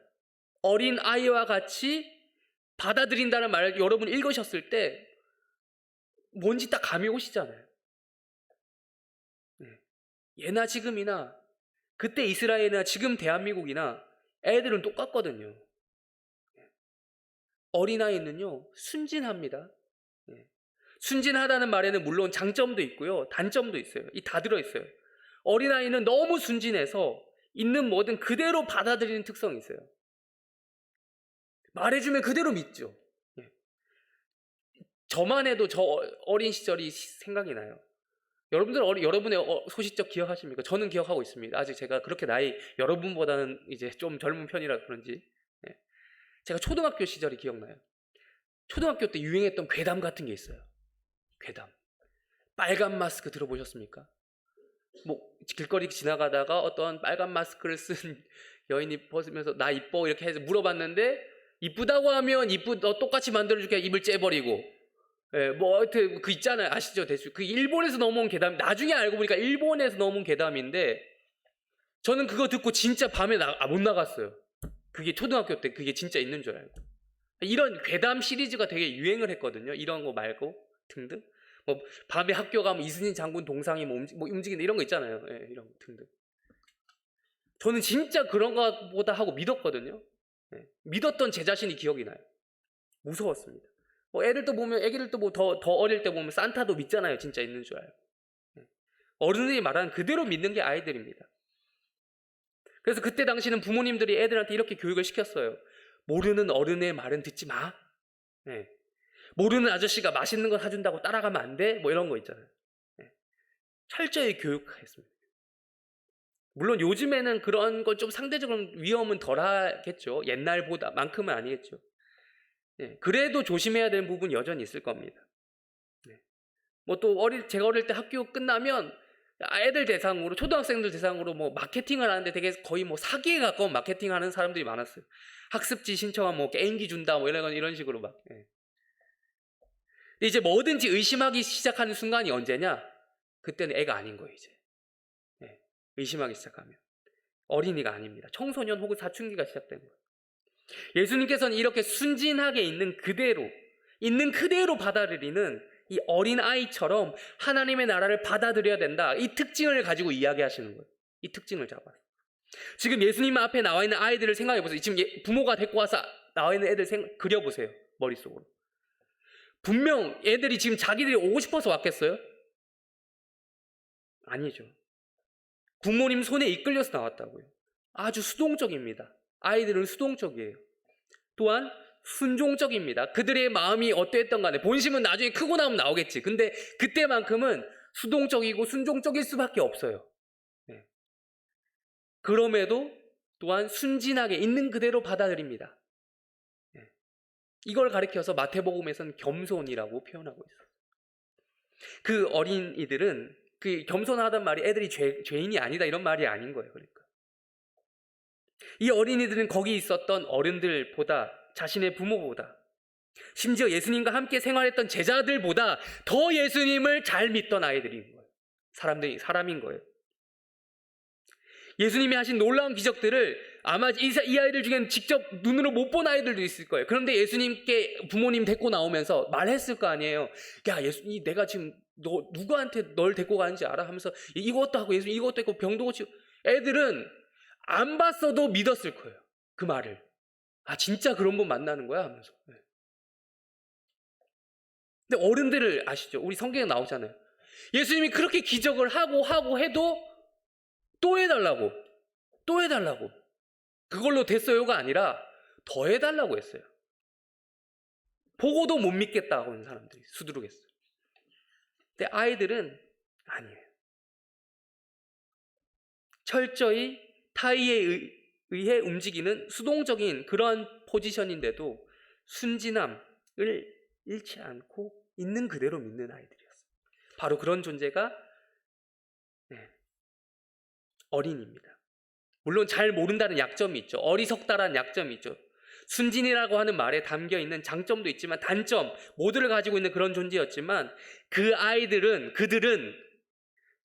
어린 아이와 같이 받아들인다는 말을 여러분 읽으셨을 때 뭔지 딱 감이 오시잖아요. 예나 지금이나 그때 이스라엘이나 지금 대한민국이나 애들은 똑같거든요. 어린아이는요 순진합니다. 순진하다는 말에는 물론 장점도 있고요 단점도 있어요. 이 다 들어있어요. 어린아이는 너무 순진해서 있는 뭐든 그대로 받아들이는 특성이 있어요. 말해주면 그대로 믿죠. 저만 해도 저 어린 시절이 생각이 나요. 여러분들 여러분의 소시적 기억하십니까? 저는 기억하고 있습니다. 아직 제가 그렇게 나이 여러분보다는 이제 좀 젊은 편이라 그런지 제가 초등학교 시절이 기억나요. 초등학교 때 유행했던 괴담 같은 게 있어요. 괴담. 빨간 마스크 들어보셨습니까? 뭐 길거리 지나가다가 어떤 빨간 마스크를 쓴 여인이 벗으면서 나 이뻐 이렇게 해서 물어봤는데 이쁘다고 하면 똑같이 만들어줄게 입을 째버리고 뭐 하여튼 그 있잖아요. 아시죠? 대충 그 일본에서 넘어온 괴담. 나중에 알고 보니까 일본에서 넘어온 괴담인데 저는 그거 듣고 진짜 밤에 못 나갔어요. 그게 초등학교 때 그게 진짜 있는 줄 알고. 이런 괴담 시리즈가 되게 유행을 했거든요. 이런 거 말고 등등. 뭐 밤에 학교 가면 이순신 장군 동상이 뭐 움직이는 이런 거 있잖아요. 이런 거 등등. 저는 진짜 그런 것보다 하고 믿었거든요. 믿었던 제 자신이 기억이 나요. 무서웠습니다. 뭐 애들도 보면 애기들도 뭐 더 어릴 때 보면 산타도 믿잖아요. 진짜 있는 줄 알고. 어른들이 말하는 그대로 믿는 게 아이들입니다. 그래서 그때 당시는 부모님들이 애들한테 이렇게 교육을 시켰어요. 모르는 어른의 말은 듣지 마. 모르는 아저씨가 맛있는 거 사준다고 따라가면 안 돼. 뭐 이런 거 있잖아요. 철저히 교육했습니다. 물론 요즘에는 그런 건 좀 상대적으로 위험은 덜하겠죠. 옛날보다만큼은 아니겠죠. 그래도 조심해야 되는 부분이 여전히 있을 겁니다. 뭐 또 제가 어릴 때 학교 끝나면 애들 대상으로 초등학생들 대상으로 뭐 마케팅을 하는데 되게 거의 뭐 사기에 가까운 마케팅하는 사람들이 많았어요. 학습지 신청하면 뭐 게임기 준다 뭐 이런 식으로 막. 근데 이제 뭐든지 의심하기 시작하는 순간이 언제냐? 그때는 애가 아닌 거예요 이제. 의심하기 시작하면 어린이가 아닙니다. 청소년 혹은 사춘기가 시작된 거예요. 예수님께서는 이렇게 순진하게 있는 그대로 받아들이는 이 어린 아이처럼 하나님의 나라를 받아들여야 된다. 이 특징을 가지고 이야기하시는 거예요. 이 특징을 잡아서. 지금 예수님 앞에 나와 있는 아이들을 생각해 보세요. 지금 부모가 데리고 와서 나와 있는 애들 그려보세요. 머릿속으로. 분명 애들이 지금 자기들이 오고 싶어서 왔겠어요? 아니죠. 부모님 손에 이끌려서 나왔다고요. 아주 수동적입니다. 아이들은 수동적이에요. 또한 순종적입니다. 그들의 마음이 어땠던 간에 본심은 나중에 크고 나면 나오겠지. 근데 그때만큼은 수동적이고 순종적일 수밖에 없어요. 그럼에도 또한 순진하게 있는 그대로 받아들입니다. 이걸 가리켜서 마태복음에서는 겸손이라고 표현하고 있어요. 그 어린이들은 그 겸손하단 말이 애들이 죄인이 아니다 이런 말이 아닌 거예요. 그러니까 이 어린이들은 거기 있었던 어른들보다 자신의 부모보다 심지어 예수님과 함께 생활했던 제자들보다 더 예수님을 잘 믿던 아이들인 거예요. 사람인 거예요. 예수님이 하신 놀라운 기적들을 아마 이 아이들 중에는 직접 눈으로 못 본 아이들도 있을 거예요. 그런데 예수님께 부모님 데리고 나오면서 말했을 거 아니에요. 야, 예수님, 내가 지금 누구한테 널 데리고 가는지 알아? 하면서 이것도 하고 예수님 이것도 했고 병도 고치고. 애들은 안 봤어도 믿었을 거예요. 그 말을. 아, 진짜 그런 분 만나는 거야? 하면서. 근데 어른들을 아시죠? 우리 성경에 나오잖아요. 예수님이 그렇게 기적을 하고 해도 또 해달라고. 그걸로 됐어요가 아니라 더 해달라고 했어요. 보고도 못 믿겠다고 하는 사람들이 수두룩했어요. 근데 아이들은 아니에요. 철저히 타의에 의해 움직이는 수동적인 그런 포지션인데도 순진함을 잃지 않고 있는 그대로 믿는 아이들이었어요. 바로 그런 존재가 어린입니다. 물론 잘 모른다는 약점이 있죠. 어리석다라는 약점이 있죠. 순진이라고 하는 말에 담겨 있는 장점도 있지만 단점, 모두를 가지고 있는 그런 존재였지만 그들은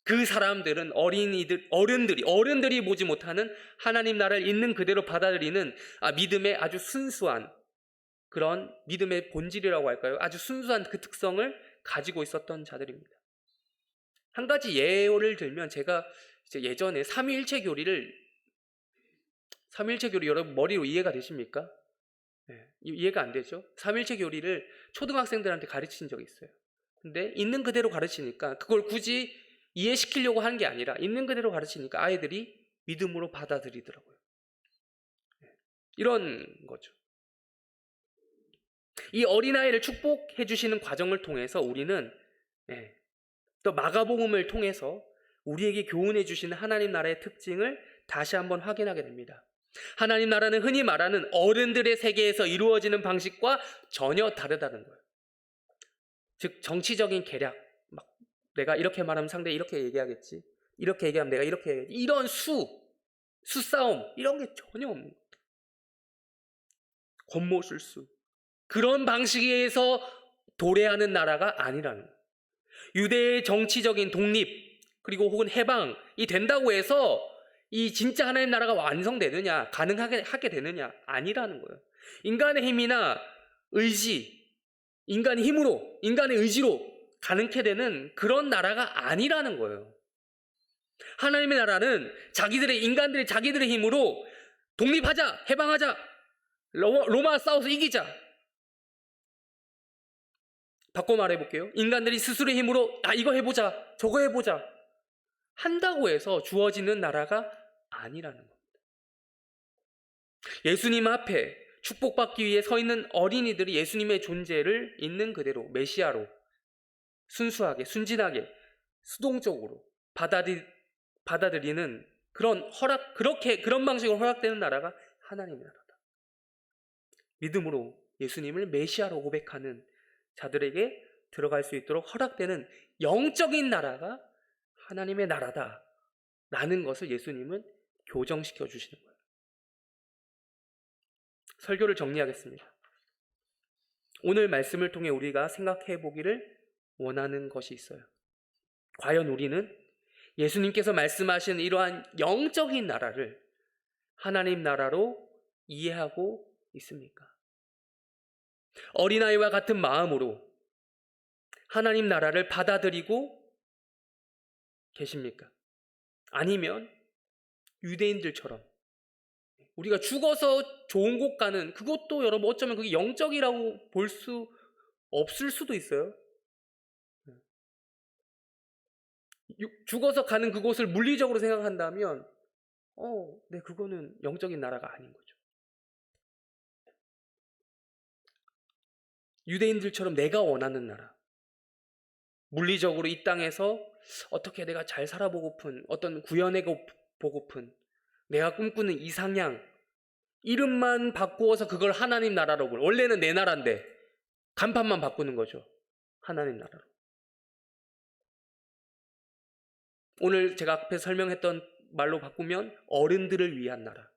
그 사람들은 어른들이 보지 못하는 하나님 나라를 있는 그대로 받아들이는 믿음의 아주 순수한 그런 믿음의 본질이라고 할까요? 아주 순수한 그 특성을 가지고 있었던 자들입니다. 한 가지 예를 들면 제가 이제 예전에 삼위일체 교리 여러분 머리로 이해가 되십니까? 네, 이해가 안 되죠? 삼위일체 교리를 초등학생들한테 가르친 적이 있어요. 근데 있는 그대로 가르치니까 그걸 굳이 이해시키려고 하는 게 아니라 있는 그대로 가르치니까 아이들이 믿음으로 받아들이더라고요. 이런 거죠. 이 어린아이를 축복해 주시는 과정을 통해서 우리는 또 마가복음을 통해서 우리에게 교훈해 주시는 하나님 나라의 특징을 다시 한번 확인하게 됩니다. 하나님 나라는 흔히 말하는 어른들의 세계에서 이루어지는 방식과 전혀 다르다는 거예요. 즉 정치적인 계략, 내가 이렇게 말하면 상대 이렇게 얘기하겠지, 이렇게 얘기하면 내가 이렇게 얘기하겠지, 이런 수싸움 이런 게 전혀 없는 거예요. 권모술수 그런 방식에서 도래하는 나라가 아니라는 거예요. 유대의 정치적인 독립 그리고 혹은 해방이 된다고 해서 이 진짜 하나님 나라가 완성되느냐, 가능하게 하게 되느냐 아니라는 거예요. 인간의 힘이나 의지, 인간의 힘으로, 인간의 의지로 가능케 되는 그런 나라가 아니라는 거예요. 하나님의 나라는 인간들이 자기들의 힘으로 독립하자, 해방하자, 로마 싸워서 이기자. 바꿔 말해볼게요. 인간들이 스스로의 힘으로 이거 해보자, 저거 해보자 한다고 해서 주어지는 나라가 아니라는 겁니다. 예수님 앞에 축복받기 위해 서 있는 어린이들이 예수님의 존재를 있는 그대로 메시아로 순수하게, 순진하게, 수동적으로 받아들이는 그런 방식으로 허락되는 나라가 하나님의 나라다. 믿음으로 예수님을 메시아로 고백하는 자들에게 들어갈 수 있도록 허락되는 영적인 나라가 하나님의 나라다라는 것을 예수님은 교정시켜 주시는 거예요. 설교를 정리하겠습니다. 오늘 말씀을 통해 우리가 생각해 보기를 원하는 것이 있어요. 과연 우리는 예수님께서 말씀하신 이러한 영적인 나라를 하나님 나라로 이해하고 있습니까? 어린아이와 같은 마음으로 하나님 나라를 받아들이고 계십니까? 아니면 유대인들처럼 우리가 죽어서 좋은 곳 가는 그것도 여러분 어쩌면 그게 영적이라고 볼 수 없을 수도 있어요. 죽어서 가는 그곳을 물리적으로 생각한다면 네, 그거는 영적인 나라가 아닌 거죠. 유대인들처럼 내가 원하는 나라, 물리적으로 이 땅에서 어떻게 내가 잘 살아보고픈, 어떤 구현해 보고픈, 내가 꿈꾸는 이상향, 이름만 바꾸어서 그걸 하나님 나라로 원래는 내 나라인데 간판만 바꾸는 거죠. 하나님 나라로. 오늘 제가 앞에 설명했던 말로 바꾸면 어른들을 위한 나라,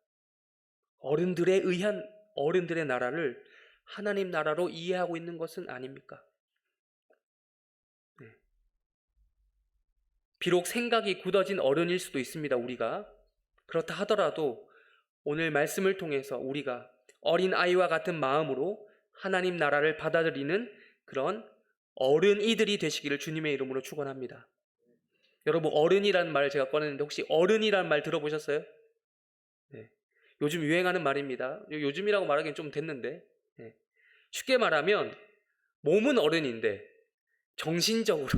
어른들의 나라를 하나님 나라로 이해하고 있는 것은 아닙니까? 네. 비록 생각이 굳어진 어른일 수도 있습니다. 우리가 그렇다 하더라도 오늘 말씀을 통해서 우리가 어린 아이와 같은 마음으로 하나님 나라를 받아들이는 그런 어른이들이 되시기를 주님의 이름으로 축원합니다. 여러분 어른이라는 말을 제가 꺼냈는데 혹시 어른이라는 말 들어보셨어요? 네. 요즘 유행하는 말입니다. 요즘이라고 말하기엔 좀 됐는데 네. 쉽게 말하면 몸은 어른인데 정신적으로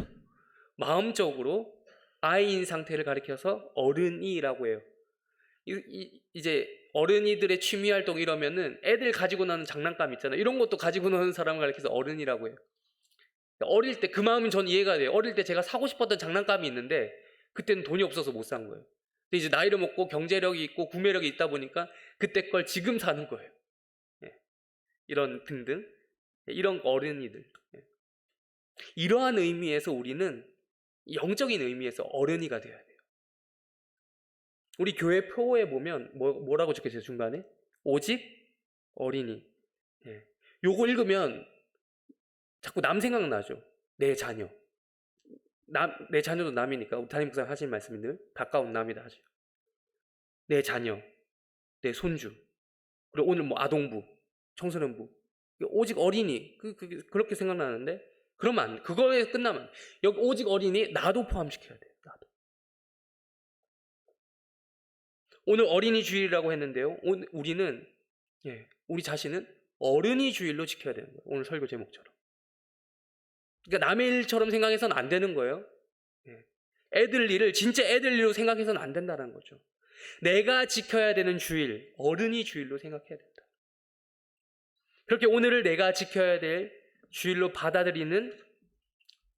마음적으로 아이인 상태를 가리켜서 어른이라고 해요. 이제 어른이들의 취미활동 이러면은 애들 가지고 노는 장난감 있잖아요. 이런 것도 가지고 노는 사람을 가리켜서 어른이라고 해요. 어릴 때 그 마음은 전 이해가 돼요. 어릴 때 제가 사고 싶었던 장난감이 있는데 그때는 돈이 없어서 못 산 거예요. 근데 이제 나이를 먹고 경제력이 있고 구매력이 있다 보니까 그때 걸 지금 사는 거예요. 이런 등등 이런 어른이들. 이러한 의미에서 우리는 영적인 의미에서 어른이가 되어야 돼요. 우리 교회 표에 보면 뭐라고 적혀있어요? 중간에 오직 어린이. 예. 요거 읽으면 자꾸 남 생각나죠. 내 자녀. 내 자녀도 남이니까 담임 목사님 하신 말씀이 늘 가까운 남이다 하죠. 내 자녀, 내 손주, 그리고 오늘 뭐 아동부, 청소년부, 오직 어린이 그렇게 생각나는데 그러면 안 돼. 그거에 끝나면 여기 오직 어린이 나도 포함시켜야 돼요. 나도. 오늘 어린이 주일이라고 했는데요. 오늘 우리는 우리 자신은 어른이 주일로 지켜야 되는 거예요. 오늘 설교 제목처럼. 그러니까 남의 일처럼 생각해서는 안 되는 거예요. 애들 일을 진짜 애들 일로 생각해서는 안 된다는 거죠. 내가 지켜야 되는 주일, 어른이 주일로 생각해야 된다. 그렇게 오늘을 내가 지켜야 될 주일로 받아들이는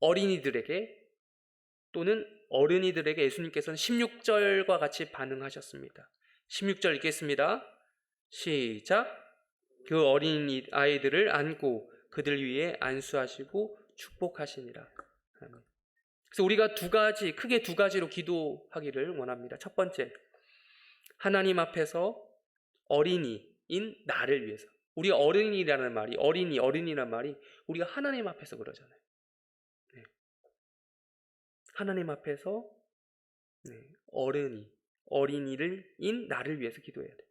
어린이들에게 또는 어른이들에게 예수님께서는 16절과 같이 반응하셨습니다. 16절 읽겠습니다. 시작. 그 어린 아이들을 안고 그들 위에 안수하시고 축복하시니라. 그래서 우리가 크게 두 가지로 기도하기를 원합니다. 첫 번째, 하나님 앞에서 어린이인 나를 위해서. 우리가 어른이라는 말이, 어린이란 말이 우리가 하나님 앞에서 그러잖아요. 하나님 앞에서 어린이인 나를 위해서 기도해야 돼.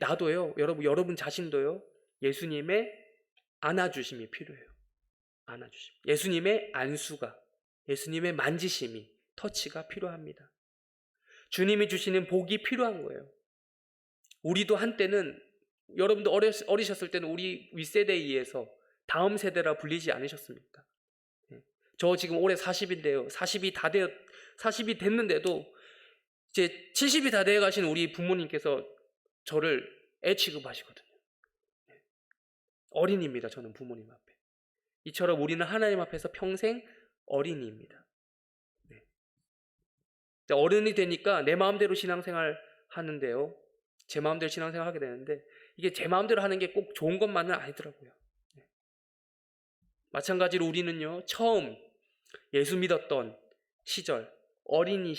나도요, 여러분 자신도요, 예수님의 안아주심이 필요해요. 안아주심. 예수님의 안수가, 예수님의 만지심이, 터치가 필요합니다. 주님이 주시는 복이 필요한 거예요. 우리도 한때는, 여러분도 어리셨을 때는 우리 윗세대에 의해서 다음 세대라 불리지 않으셨습니까? 저 지금 올해 40인데요. 40이 됐는데도 이제 70이 다 되어 가신 우리 부모님께서 저를 애 취급하시거든요. 어린이입니다. 저는 부모님 앞에. 이처럼 우리는 하나님 앞에서 평생 어린이입니다. 어른이 되니까 내 마음대로 신앙생활 하는데요. 제 마음대로 신앙생활 하게 되는데 이게 제 마음대로 하는 게 꼭 좋은 것만은 아니더라고요. 마찬가지로 우리는요, 처음 예수 믿었던 시절, 어린이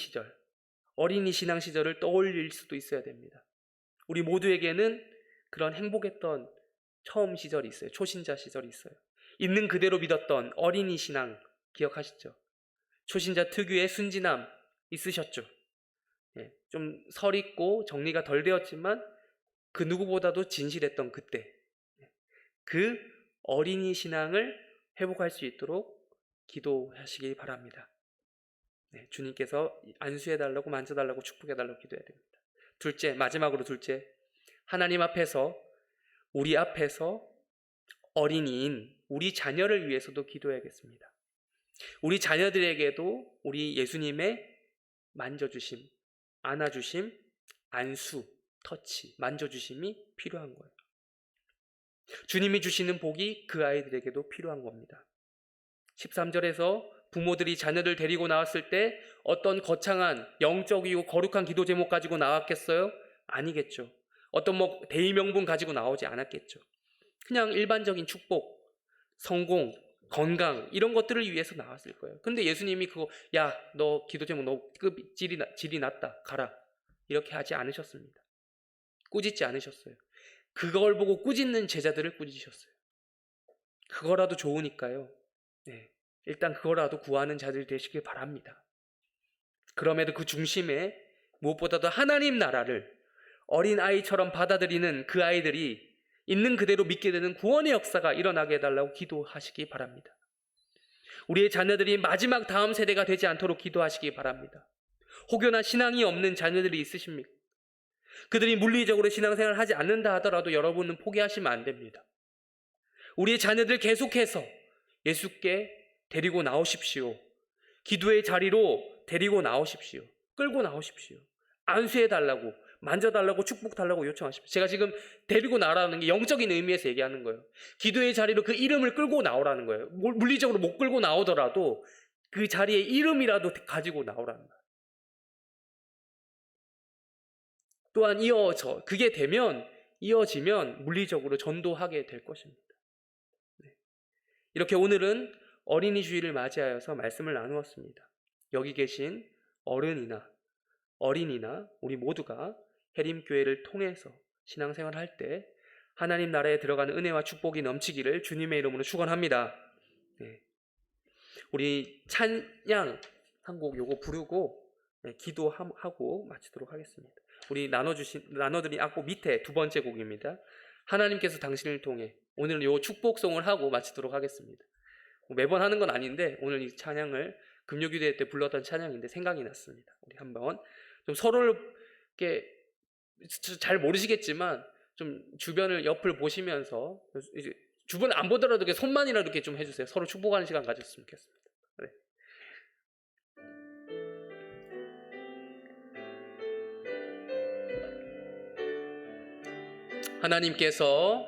신앙 시절을 떠올릴 수도 있어야 됩니다. 우리 모두에게는 그런 행복했던 처음 시절이 있어요. 초신자 시절이 있어요. 있는 그대로 믿었던 어린이 신앙 기억하시죠? 초신자 특유의 순진함 있으셨죠? 좀 설있고 정리가 덜 되었지만 그 누구보다도 진실했던 그때, 그 어린이 신앙을 회복할 수 있도록 기도하시기 바랍니다. 주님께서 안수해달라고, 만져달라고, 축복해달라고 기도해야 됩니다. 마지막으로 둘째, 하나님 앞에서, 우리 앞에서 어린이인 우리 자녀를 위해서도 기도해야겠습니다. 우리 자녀들에게도 우리 예수님의 만져주심, 안아주심, 안수, 터치, 만져주심이 필요한 거예요. 주님이 주시는 복이 그 아이들에게도 필요한 겁니다. 13절에서 부모들이 자녀들 데리고 나왔을 때 어떤 거창한 영적이고 거룩한 기도 제목 가지고 나왔겠어요? 아니겠죠. 어떤 대의명분 가지고 나오지 않았겠죠. 그냥 일반적인 축복, 성공, 건강 이런 것들을 위해서 나왔을 거예요. 근데 예수님이 야, 너 기도 제목 너 질이 낮다, 가라, 이렇게 하지 않으셨습니다. 꾸짖지 않으셨어요. 그걸 보고 꾸짖는 제자들을 꾸짖으셨어요. 그거라도 좋으니까요. 일단 그거라도 구하는 자들이 되시길 바랍니다. 그럼에도 그 중심에 무엇보다도 하나님 나라를 어린아이처럼 받아들이는 그 아이들이 있는 그대로 믿게 되는 구원의 역사가 일어나게 해달라고 기도하시기 바랍니다. 우리의 자녀들이 마지막 다음 세대가 되지 않도록 기도하시기 바랍니다. 혹여나 신앙이 없는 자녀들이 있으십니까? 그들이 물리적으로 신앙생활을 하지 않는다 하더라도 여러분은 포기하시면 안 됩니다. 우리의 자녀들 계속해서 예수께 데리고 나오십시오. 기도의 자리로 데리고 나오십시오. 끌고 나오십시오. 안수해달라고, 만져달라고, 축복달라고 요청하십시오. 제가 지금 데리고 나오라는 게 영적인 의미에서 얘기하는 거예요. 기도의 자리로 그 이름을 끌고 나오라는 거예요. 물리적으로 못 끌고 나오더라도 그 자리에 이름이라도 가지고 나오라는 거예요. 또한 그게 이어지면 물리적으로 전도하게 될 것입니다. 이렇게 오늘은 어린이 주일을 맞이하여서 말씀을 나누었습니다. 여기 계신 어른이나 어린이나 우리 모두가 해림교회를 통해서 신앙생활을 할 때 하나님 나라에 들어가는 은혜와 축복이 넘치기를 주님의 이름으로 축원합니다. 네. 우리 찬양 한 곡 요거 부르고 기도하고 마치도록 하겠습니다. 우리 나눠드린 악보 밑에 두 번째 곡입니다. 하나님께서 당신을 통해, 오늘은 요 축복송을 하고 마치도록 하겠습니다. 매번 하는 건 아닌데 오늘 이 찬양을 금요기도회 때 불렀던 찬양인데 생각이 났습니다. 우리 한번 좀 서로를 이렇게 잘 모르시겠지만 좀 주변을 옆을 보시면서 이제 주변을 안 보더라도 이렇게 손만이라도 이렇게 좀 해주세요. 서로 축복하는 시간 가졌으면 좋겠습니다. 네. 하나님께서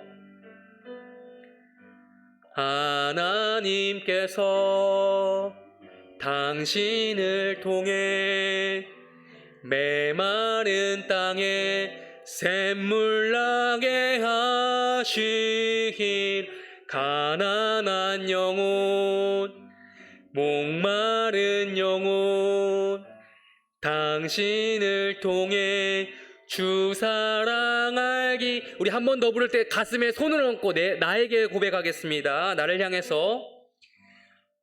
당신을 통해 메마른 땅에 샘물 나게 하시길, 가난한 영혼, 목마른 영혼, 당신을 통해 주 사랑 알기. 우리 한 번 더 부를 때 가슴에 손을 얹고 나에게 고백하겠습니다. 나를 향해서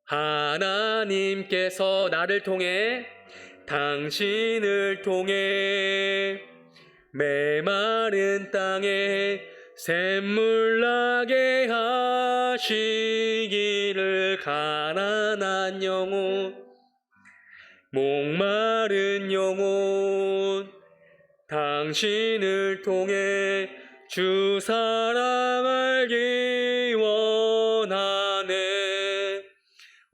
하나님께서 나를 통해 당신을 통해 메마른 땅에 샘물 나게 하시기를, 가난한 영혼, 목마른 영혼, 당신을 통해 주 사랑 알기